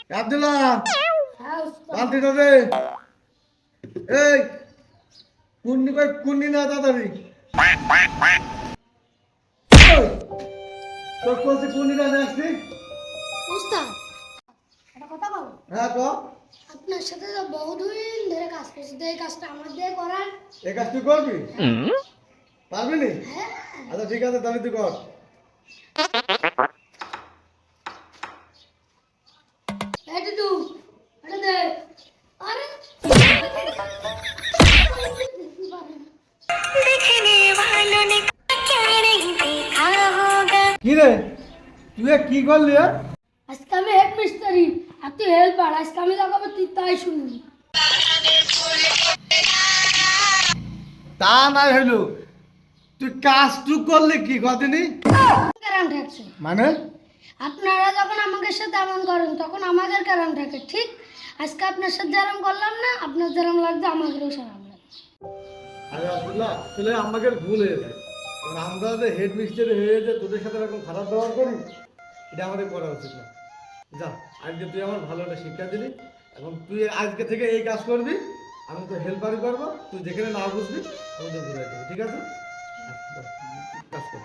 আব্দুল্লাহ হ্যাঁ উস্তাদ। বালতিটা দে। এই কুন্নি না তাড়াতাড়ি। ওই, তোর কোচে কুন্নিটা নিয়ে আসছি। উস্তাদ একটা কথা বল, হ্যাঁ তো আপনার সাথে তো বহুদিন ধরে কাজ করছি, তো এই কাজটা আমার দিয়ে করান। এই কাজ তুই করবি? পারবি নি? হ্যাঁ। আচ্ছা ঠিক আছে তাহলে তুই কর। এই টুটু, এটা দে। আরে কি রে তুই এ কি করলি? আজকে আমি হেড মিস্ত্রি আর তুই হেল্পার, আজকে আমি লাগাবো তুই তাই শুনবি। তা নাই হইলো, তুই কাজটুক করলি কি কদিনই কারণ থাকছে, মানে? আপনারা যখন আমাদের সাথে এমন করেন তখন আমাদের কারণ থাকে, ঠিক? আজকে আপনার সাথে যেরকম করলাম না, আপনার যেরকম লাগছে আমাদেরও সেরকম লাগছে। আরে আব্দুল্লাহ আসলে আমাদের ভুল হয়েছে, কারণ আমরা যে হেড মিস্ত্রি হয়ে যে তোদের সাথে এরকম খারাপ ব্যবহার করি, এটা আমাদের করা উচিত না। যা, আজকে তুই আমার ভালো একটা শিক্ষা দিলি, এখন তুই আজকে থেকে এই কাজ করবি, আমি তো হেল্পারই করবো, তুই যেখানে না বুঝবি আমি তো বুঝাই দেবো, ঠিক আছে? আচ্ছা, কাজ কর।